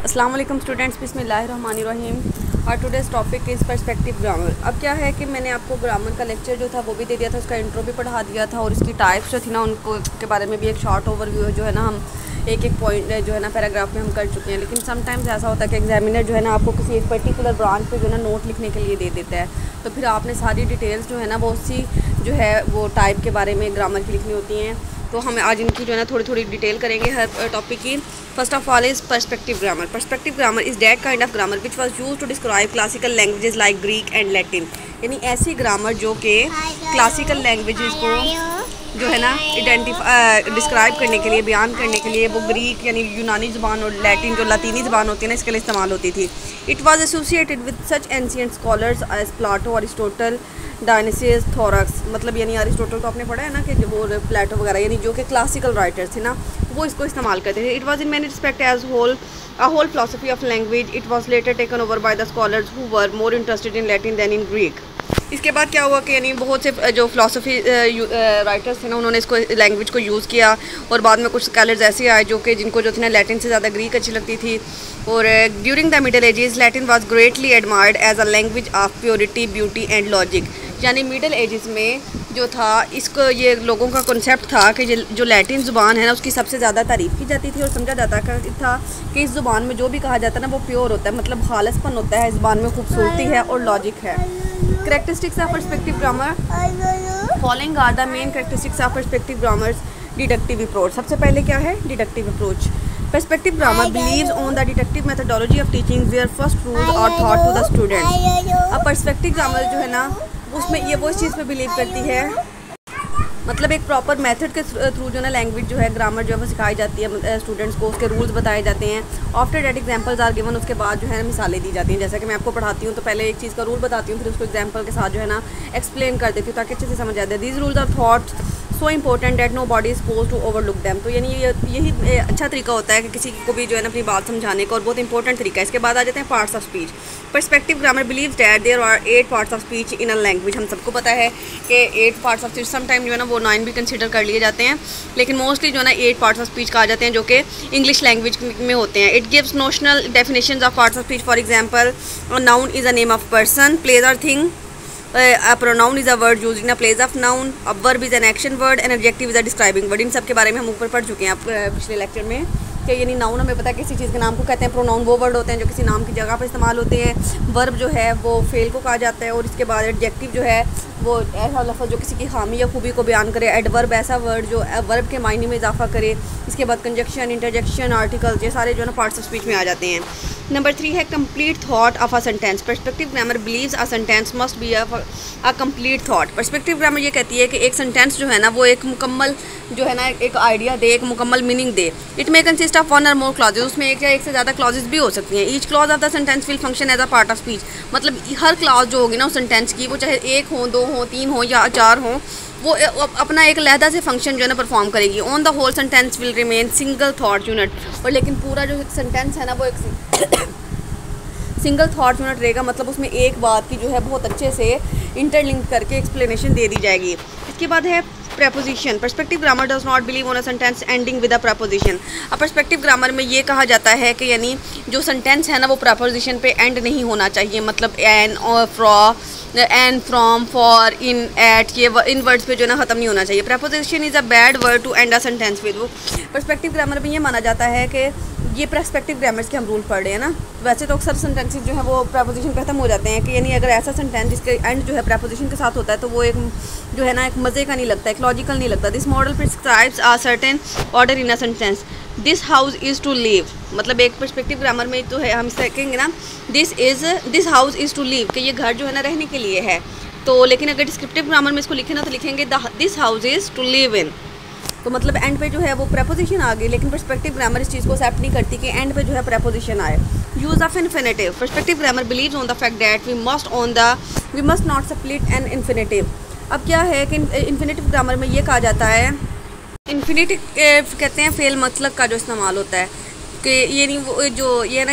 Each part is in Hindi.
अस्सलाम वालेकुम स्टूडेंट्स, बिस्मिल्लाहिर्रहमानिर्रहीम। और today's topic is perspective grammar. अब क्या है कि मैंने आपको ग्रामर का लेक्चर जो था वो भी दे दिया था, उसका इंट्रो भी पढ़ा दिया था और इसकी टाइप्स जो थी ना उनको के बारे में भी एक शॉर्ट ओवरव्यू जो है ना हम एक एक पॉइंट जो है ना पैराग्राफ में हम कर चुके हैं। लेकिन समटाइम्स ऐसा होता है कि एग्जामिनर जो है ना आपको किसी एक पर्टिकुलर ब्रांच पे जो है ना नोट लिखने के लिए दे देता है, तो फिर आपने सारी डिटेल्स जो है ना वो उसी जो है वो टाइप के बारे में ग्रामर की लिखनी होती हैं। तो हम आज इनकी जो है ना थोड़ी थोड़ी डिटेल करेंगे हर टॉपिक की। First of all is perspective grammar. Perspective grammar is that kind of grammar which was used to describe classical languages like Greek and Latin. यानी ऐसी ग्रामर जो कि क्लासिकल लैंग्वेजेस को जो है ना डिस्क्राइब करने के लिए, बयान करने के लिए वो ग्रीक यानी यूनानी ज़बान और लैटिन जो लातीनी ज़बान होती है ना इसके लिए इस्तेमाल होती थी। It was associated with such ancient scholars as Plato, Aristotle, Dionysius, Thrax. मतलब यानी अरिस्टोटल तो आपने पढ़ा है ना कि जो वो प्लेटो वगैरह यानी जो कि क्लासिकल राइटर्स थे ना वो इसको इस्तेमाल करते थे। It was in many respect as a whole philosophy of language. It was later taken over by the scholars who were more interested in Latin than in Greek. इसके बाद क्या हुआ कि यानी बहुत से जो फ़िलासफ़ी राइटर्स थे ना उन्होंने इसको लैंग्वेज को यूज़ किया और बाद में कुछ स्कॉलर्स ऐसे आए जो कि जिनको जो थे ना लैटिन से ज़्यादा ग्रीक अच्छी लगती थी। और during the Middle Ages Latin was greatly admired as a language of purity, beauty and logic. यानी मिडल एजेस में जो था इसको ये लोगों का कॉन्सेप्ट था कि जो लैटिन ज़ुबान है ना उसकी सबसे ज़्यादा तारीफ़ की जाती थी और समझा जाता था कि इस ज़ुबान में जो भी कहा जाता है ना वो प्योर होता है, मतलब खालिसपन होता है, इस ज़ुबान में खूबसूरती है और लॉजिक है। Characteristics of perspective grammar. Following are the main characteristics of perspective grammars. Deductive approach. सबसे पहले क्या है? Deductive approach. Perspective grammar believes on the deductive methodology of teaching, where first rules are taught to the students. अब perspective grammar जो है ना उसमें ये वो इस चीज़ पे बिलीव करती है, मतलब एक प्रॉपर मेथड के थ्रू जो ना लैंग्वेज जो है ग्रामर जो है वो सिखाई जाती है स्टूडेंट्स को, उसके रूल्स बताए जाते हैं। After that examples are given, उसके बाद जो है मिसालें दी जाती हैं। जैसा कि मैं आपको पढ़ाती हूँ तो पहले एक चीज़ का रूल बताती हूँ, फिर उसको एग्जांपल के साथ जो है ना एक्सप्लेन कर देती हूँ ताकि अच्छे से समझ आ जाए। These rules are thoughts so important that nobody is suppose to overlook them. तो यानी यही अच्छा तरीका होता है कि किसी को भी जो है ना अपनी बात समझाने का और बहुत इंपॉर्टेंट तरीका है। इसके बाद आ जाते हैं parts of speech. Perspective grammar believes that there are 8 parts of speech in a language. हम सबको पता है कि 8 पार्ट्स ऑफ स्पीच, समटाइम जो है ना वो 9 भी कंसिडर कर लिए जाते हैं, लेकिन मोस्टली जो है ना 8 पार्ट्स ऑफ स्पीच कहा जाते हैं जो कि इंग्लिश लैंग्वेज में होते हैं। It gives notional definitions of parts of speech. For example, a noun is a name of person, place और thing, a pronoun is a word used in a place of noun, a verb is an action word, an adjective is a describing word। इन सब के बारे में हम ऊपर पढ़ चुके हैं पिछले लेक्चर में कि यानी नाउन हमें पता है किसी चीज़ के नाम को कहते हैं, प्रोनाउन वो वर्ड होते हैं जो किसी नाम की जगह पर इस्तेमाल होते हैं, वर्ब जो है वो फेल को कहा जाता है और इसके बाद एडजेक्टिव जो है वो ऐसा लफ्ज़ जो किसी की खामी या खूबी को बयान करे, एडवर्ब ऐसा वर्ड जो वर्ब के मायने में इजाफा करे। इसके बाद कंजक्शन, इंटरजेक्शन, आर्टिकल्स, ये सारे जो है ना पार्ट्स ऑफ स्पीच में आ जाते हैं। नंबर 3 है complete thought of a sentence. Perspective grammar believes a sentence must be a complete thought. Perspective grammar ये कहती है कि एक सेंटेंस जो है ना वो एक मुकम्मल जो है ना एक आइडिया दे, एक मुकम्मल meaning they. It may consist of 1 और मोर क्लॉजेज। उसमें एक या एक से ज़्यादा क्लॉजेज भी हो सकती हैं। Each clause of the sentence will function as a part of speech. मतलब हर क्लॉज जो होगी ना उस सेंटेंस की, वो चाहे 1 हो, 2 हो, 3 हो या 4 हो, वो अपना एक अलहदा से फंक्शन जो है ना परफॉर्म करेगी। On the whole sentence will remain single thought unit. और लेकिन पूरा जो सेंटेंस है ना वो एक सिंगल थॉट यूनिट रहेगा, मतलब उसमें एक बात की जो है बहुत अच्छे से इंटरलिंक करके एक्सप्लेनेशन दे दी जाएगी। इसके बाद है preposition. Perspective grammar does not believe on a sentence ending with a preposition. अब पर्सपेक्टिव ग्रामर में ये कहा जाता है कि यानी जो सेंटेंस है ना वो preposition पे एंड नहीं होना चाहिए, मतलब एन और an, from, for, in, at, ये इन वर्ड्स पे जो ना ख़त्म नहीं होना चाहिए। preposition is a bad word to end a sentence with. वो पर्सपेक्टिव ग्रामर में ये माना जाता है कि ये पर्सपेक्टिव ग्रामर्स के हम रूल पढ़ रहे हैं ना, वैसे तो अक्सर सेंटेंसेस जो है वो preposition ख़त्म हो जाते हैं कि यानी अगर ऐसा सेंटेंस जिसके एंड जो है preposition के साथ होता है तो वो एक जो है ना एक मज़े का नहीं लगता, एक लॉजिकल नहीं लगता। This model prescribes a certain order in a sentence. This house is to live, मतलब एक पर्सपेक्टिव ग्रामर में तो है हम कहेंगे ना this house is to live कि ये घर जो है ना रहने के लिए है। तो लेकिन अगर डिस्क्रिप्टिव ग्रामर में इसको लिखे ना तो लिखेंगे this house is to live in. तो मतलब एंड पे जो है वो preposition आ गई, लेकिन पर्सपेक्टिव ग्रामर इस चीज़ को एक्सेप्ट नहीं करती कि एंड पे जो है preposition आए। Use of infinitive. Perspective grammar believes on the fact that we must not split an infinitive. अब क्या है कि इन्फिनेटिव ग्रामर में ये कहा जाता है, इन्फिनेटिव कहते हैं फेल मतलब का जो इस्तेमाल होता है कि ये नहीं वो जो ये ना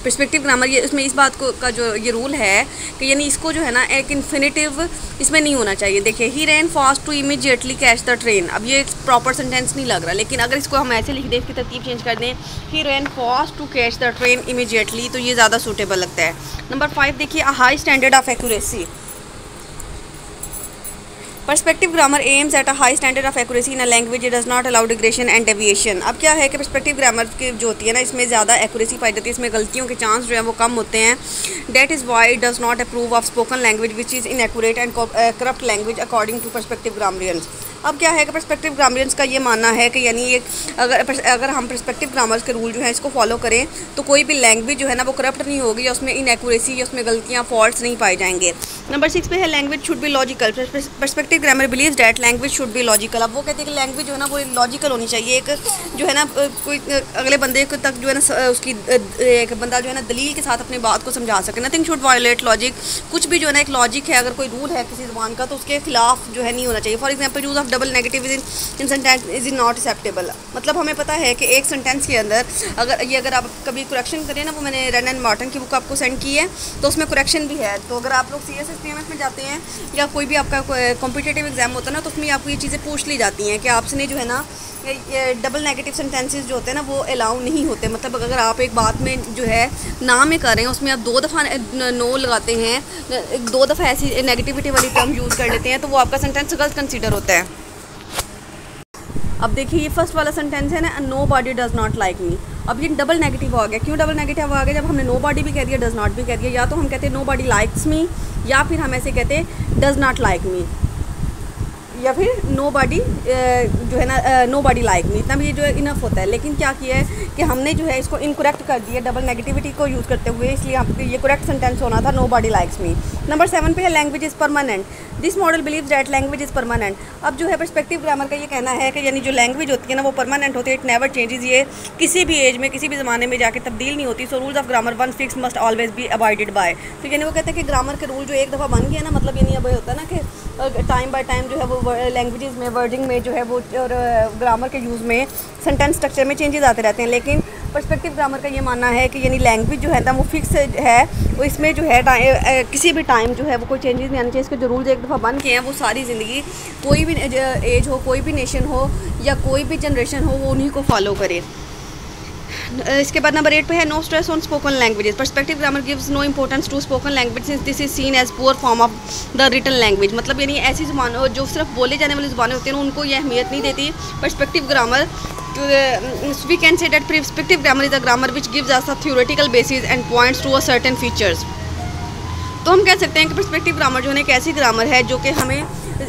पर्सपेक्टिव ग्रामर ये उसमें इस बात को का जो ये रूल है कि यानी इसको जो है ना एक इन्फिनेटिव इसमें नहीं होना चाहिए। देखिए he ran fast to immediately catch the train, अब ये प्रॉपर सेंटेंस नहीं लग रहा, लेकिन अगर इसको हम ऐसे लिख दें, इसकी तरतीब चेंज कर दें, he ran fast to catch the train immediately, तो ये ज़्यादा सूटेबल लगता है। नंबर 5 देखिए, a high standard of accuracy. Perspective grammar aims at a high standard of accuracy in a language does not allow digression and deviation. अब क्या है कि पर्सपेक्टिव ग्रामर की जो होती है ना, इसमें ज़्यादा एक्यूरेसी पाई जाती है, इसमें गलतियों के चांस जो है वो कम होते हैं। That is why does not approve of spoken language which is inaccurate and corrupt language according to perspective grammarians. अब क्या है कि पर्सपेक्टिव ग्रामरियंस का ये मानना है कि यानी ये अगर हम पर्सपेक्टिव ग्रामर्स के रूल जो है इसको फॉलो करें तो कोई भी लैंग्वेज जो है ना वो करप्ट नहीं होगी, या उसमें इनएक्यूरेसी या उसमें गलतियाँ फॉल्ट्स नहीं पाए जाएंगे। नंबर 6 पे है language should be logical. Perspective grammar believes that language should be logical. अब वो कहते हैं कि लैंग्वेज जो है ना वो लॉजिकल होनी चाहिए, एक जो है ना कोई अगले बंदे को तक जो है ना उसकी एक बंदा जो है ना दलील के साथ अपनी बात को समझा सके। नथिंग शुड वायोलेट लॉजिक, कुछ भी जो है ना एक लॉजिक है, अगर कोई रूल है किसी ज़बान का तो उसके खिलाफ जो है नहीं होना चाहिए। For example use of double negative in sentence is not acceptable. मतलब हमें पता है कि एक सेंटेंस के अंदर अगर आप कभी करेक्शन करें ना, वो मैंने रन एंड मार्टन की बुक आपको सेंड की है तो उसमें करेक्शन भी है। तो अगर आप लोग CSSPMF में जाते हैं या कोई भी आपका कॉम्पिटिटिव एग्जाम होता है ना, तो उसमें आपको ये चीज़ें पूछ ली जाती हैं कि आपसे जो है ना ये डबल नेगेटिव सेंटेंसेस जो होते हैं ना वो अलाउ नहीं होते। मतलब अगर आप एक बात में जो है ना में कर रहे हैं, उसमें आप 2 दफ़ा नो लगाते हैं, 2 दफ़ा ऐसी नेगेटिविटी वाली टर्म यूज़ कर लेते हैं, तो वो आपका सेंटेंस गलत कंसिडर होता है। अब देखिए ये फर्स्ट वाला सेंटेंस है ना, nobody does not like me. अब ये डबल नेगेटिव आ गया। क्यों डबल नेगेटिव आ गया? जब हमने नो बॉडी भी कह दिया, डज़ नॉट भी कह दिया, या तो हम कहते हैं नो बॉडी लाइक्स मी, या फिर हम ऐसे कहते हैं डज़ नॉट लाइक मी, या फिर नो बॉडी जो है ना नो बॉडी लाइक मी, इतना भी ये जो है इनफ होता है। लेकिन क्या किया है कि हमने जो है इसको इनकरेक्ट कर दिया डबल नेगेटिविटी को यूज़ करते हुए, इसलिए आपको ये करेक्ट सेंटेंस होना था nobody likes me. Number 7 पे है language is permanent. This model believes that language is permanent. अब जो है पर्सपेक्टिव ग्रामर का ये कहना है कि यानी जो लैंग्वेज होती है ना वो परमानेंट होती है, इट नेवर चेंजेस, ये किसी भी एज में किसी भी ज़माने में जाके तब्दील नहीं होती। So rules of grammar one fix must always be avoided by. तो यानी वो कहते हैं कि ग्रामर के रूल जो एक दफ़ा बन गया ना, मतलब यानी अब होता है ना कि टाइम बाय टाइम जो है वो लैंग्वेजेस में वर्डिंग में जो है वो और ग्रामर के यूज़ में सेंटेंस स्ट्रक्चर में चेंजेस आते रहते हैं। लेकिन पर्सपेक्टिव ग्रामर का ये मानना है कि यानी लैंग्वेज जो है ना वो फिक्स है, वो इसमें जो है किसी भी टाइम जो है वो कोई चेंजेस नहीं आने चाहिए। इसके जो रूल्स एक दफ़ा बन गए हैं वो सारी ज़िंदगी कोई भी एज हो, कोई भी नेशन हो या कोई भी जनरेशन हो, वो उन्हीं को फॉलो करे। इसके बाद नंबर 8 पे है no stress on spoken languages. Perspective grammar gives no importance to spoken language since this is seen as poor form of the written language. मतलब यानी ऐसी ज़ुबान जो सिर्फ बोले जाने वाली ज़ुबानें होती हैं उनको ये अहमियत नहीं देती। Perspective grammar we can say that perspective grammar is a grammar which gives us a theoretical basis and points to a certain features। तो हम कह सकते हैं कि पर्सपेक्टिव ग्रामर जो है एक ऐसी ग्रामर है जो कि हमें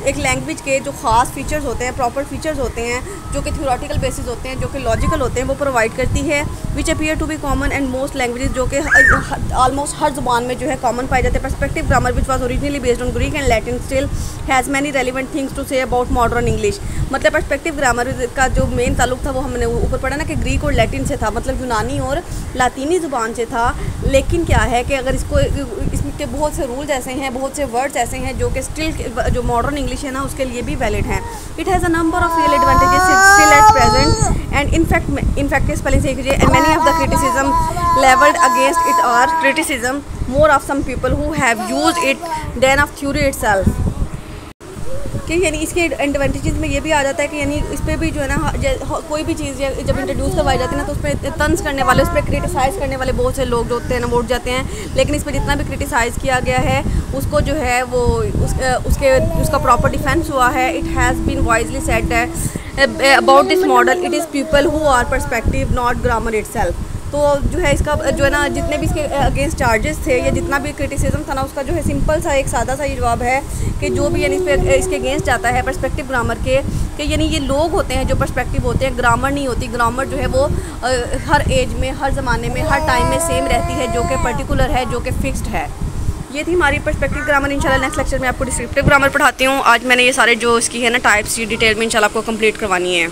एक लैंग्वेज के जो ख़ास फीचर्स होते हैं, प्रॉपर फीचर्स होते हैं, जो कि थ्योरेटिकल बेसिस होते हैं, जो कि लॉजिकल होते हैं, वो प्रोवाइड करती है। Which appear to be common and most languages, जो कि ऑलमोस्ट हर ज़ुबान में जो है कॉमन पाए जाते हैं। Perspective grammar which was originally based on Greek and Latin still has many relevant things to say about modern English. मतलब पर्सपेक्टिव ग्रामर का जो मेन ताल्लुक था वो हमने ऊपर पढ़ा ना कि ग्रीक और लैटिन से था, मतलब यूनानी और लातीनी ज़ुबान से था। लेकिन क्या है कि अगर इसके बहुत से रूल्स ऐसे हैं, बहुत से वर्ड्स ऐसे हैं जो कि स्टिल जो मॉडर्न इंग्लिश है ना उसके लिए भी वैलिड हैं। It has a number of real advantages still at present and in fact spelling सीख लीजिए and many of the criticism levelled against it are criticism more of some people who have used it than of theory itself. कि यानी इसके एडवांटेजेस में ये भी आ जाता है कि यानी इस पर भी जो है ना कोई भी चीज़ जब इंट्रोड्यूस करवाई जाती है ना तो उस पर तंज करने वाले, उस पर क्रिटिसाइज़ करने वाले बहुत से लोग जो होते हैं ना वोट जाते हैं। लेकिन इस पर जितना भी क्रिटिसाइज़ किया गया है उसको जो है वो उसका प्रॉपर डिफेंस हुआ है। It has been wisely said that about this model it is people who are perspective not grammar itself. तो जो है इसका जो है ना जितने भी इसके अगेंस्ट चार्जेस थे या जितना भी क्रिटिसिज्म था ना उसका जो है सिंपल सा एक सादा सा ये जवाब है कि जो भी यानी इसके अगेंस्ट जाता है पर्सपेक्टिव ग्रामर के कि यानी ये लोग होते हैं जो पर्सपेक्टिव होते हैं, ग्रामर नहीं होती। ग्रामर जो है वो हर एज में, हर ज़माने में, हर टाइम में सेम रहती है, जो कि पर्टिकुलर है, जो कि फिक्स्ड है। ये थी हमारी पर्सपेक्टिव ग्रामर। इंशाल्लाह नेक्स्ट लेक्चर में आपको डिस्क्रिप्टिव ग्रामर पढ़ाती हूँ। आज मैंने ये सारे जो इसकी है ना टाइप्स डिटेल में इंशाल्लाह आपको कंप्लीट करवानी है।